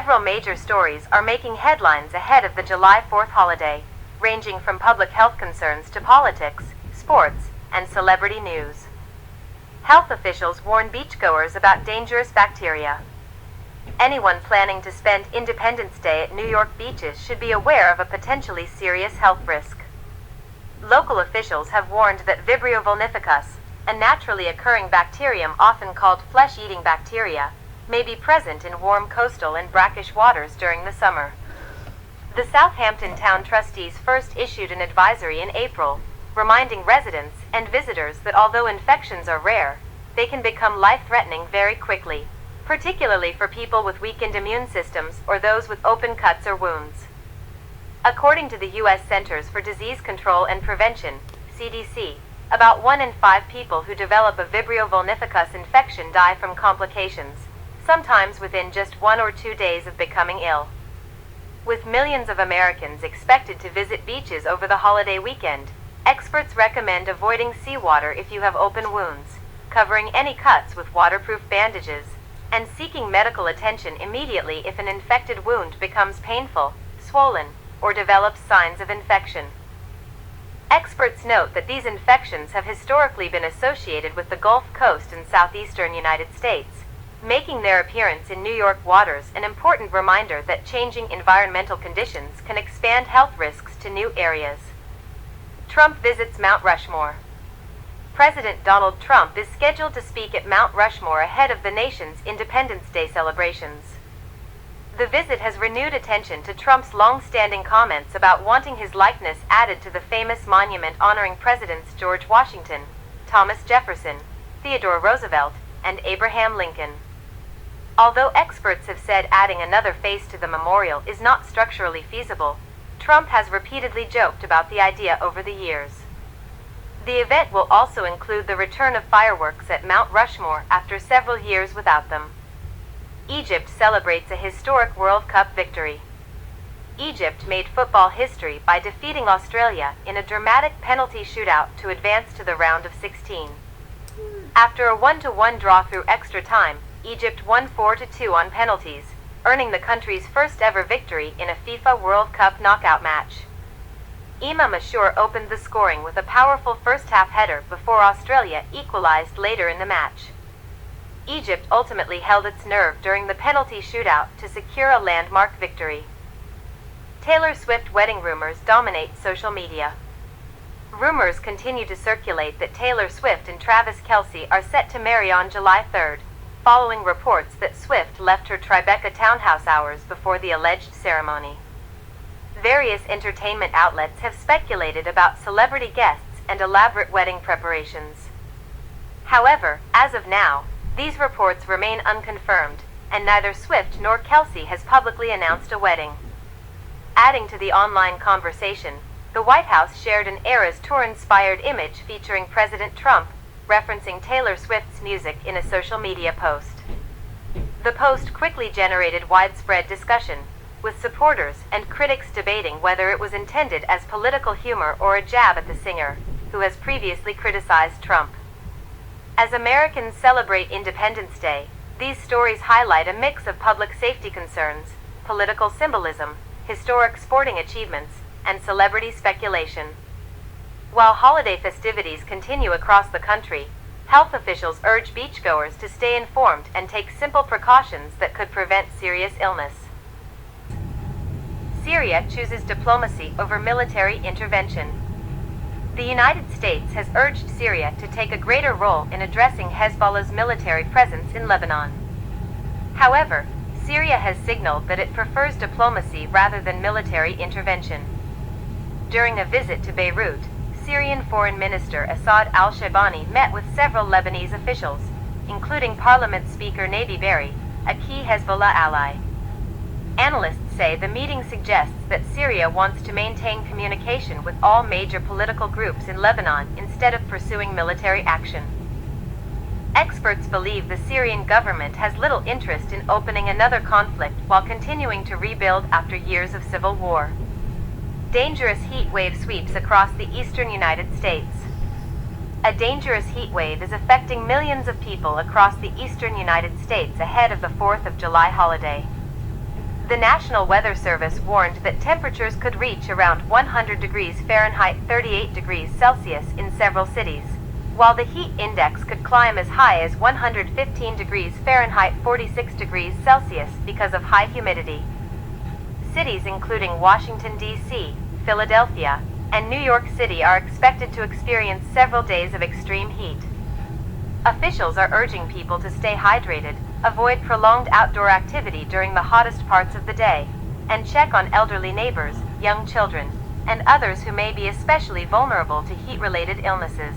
Several major stories are making headlines ahead of the July 4th holiday, ranging from public health concerns to politics, sports, and celebrity news. Health officials warn beachgoers about dangerous bacteria. Anyone planning to spend Independence Day at New York beaches should be aware of a potentially serious health risk. Local officials have warned that Vibrio vulnificus, a naturally occurring bacterium often called flesh-eating bacteria, may be present in warm coastal and brackish waters during the summer. The Southampton Town Trustees first issued an advisory in April, reminding residents and visitors that although infections are rare, they can become life-threatening very quickly, particularly for people with weakened immune systems or those with open cuts or wounds. According to the U.S. Centers for Disease Control and Prevention, CDC, about 1 in 5 people who develop a Vibrio vulnificus infection die from complications, sometimes within just 1 or 2 days of becoming ill. With millions of Americans expected to visit beaches over the holiday weekend, experts recommend avoiding seawater if you have open wounds, covering any cuts with waterproof bandages, and seeking medical attention immediately if an infected wound becomes painful, swollen, or develops signs of infection. Experts note that these infections have historically been associated with the Gulf Coast and southeastern United States, making their appearance in New York waters an important reminder that changing environmental conditions can expand health risks to new areas. Trump visits Mount Rushmore. President Donald Trump is scheduled to speak at Mount Rushmore ahead of the nation's Independence Day celebrations. The visit has renewed attention to Trump's long-standing comments about wanting his likeness added to the famous monument honoring Presidents George Washington, Thomas Jefferson, Theodore Roosevelt, and Abraham Lincoln. Although experts have said adding another face to the memorial is not structurally feasible, Trump has repeatedly joked about the idea over the years. The event will also include the return of fireworks at Mount Rushmore after several years without them. Egypt celebrates a historic World Cup victory. Egypt made football history by defeating Australia in a dramatic penalty shootout to advance to the round of 16. After a 1-1 draw through extra time, Egypt won 4-2 on penalties, earning the country's first ever victory in a FIFA World Cup knockout match. Imam Ashur opened the scoring with a powerful first-half header before Australia equalized later in the match. Egypt ultimately held its nerve during the penalty shootout to secure a landmark victory. Taylor Swift wedding rumors dominate social media. Rumors continue to circulate that Taylor Swift and Travis Kelce are set to marry on July 3rd, following reports that Swift left her Tribeca townhouse hours before the alleged ceremony. Various entertainment outlets have speculated about celebrity guests and elaborate wedding preparations. However, as of now, these reports remain unconfirmed, and neither Swift nor Kelce has publicly announced a wedding. Adding to the online conversation, the White House shared an Eras Tour-inspired image featuring President Trump, referencing Taylor Swift's music in a social media post. The post quickly generated widespread discussion, with supporters and critics debating whether it was intended as political humor or a jab at the singer, who has previously criticized Trump. As Americans celebrate Independence Day, these stories highlight a mix of public safety concerns, political symbolism, historic sporting achievements, and celebrity speculation. While holiday festivities continue across the country, health officials urge beachgoers to stay informed and take simple precautions that could prevent serious illness. Syria chooses diplomacy over military intervention. The United States has urged Syria to take a greater role in addressing Hezbollah's military presence in Lebanon. However, Syria has signaled that it prefers diplomacy rather than military intervention. During a visit to Beirut, Syrian Foreign Minister Assad al-Shaibani met with several Lebanese officials, including Parliament Speaker Nabi Berri, a key Hezbollah ally. Analysts say the meeting suggests that Syria wants to maintain communication with all major political groups in Lebanon instead of pursuing military action. Experts believe the Syrian government has little interest in opening another conflict while continuing to rebuild after years of civil war. Dangerous heat wave sweeps across the eastern United States. A dangerous heat wave is affecting millions of people across the eastern United States ahead of the 4th of July holiday. The National Weather Service warned that temperatures could reach around 100 degrees Fahrenheit 38 degrees Celsius in several cities, while the heat index could climb as high as 115 degrees Fahrenheit 46 degrees Celsius because of high humidity. Cities including Washington, D.C., Philadelphia, and New York City are expected to experience several days of extreme heat. Officials are urging people to stay hydrated, avoid prolonged outdoor activity during the hottest parts of the day, and check on elderly neighbors, young children, and others who may be especially vulnerable to heat-related illnesses.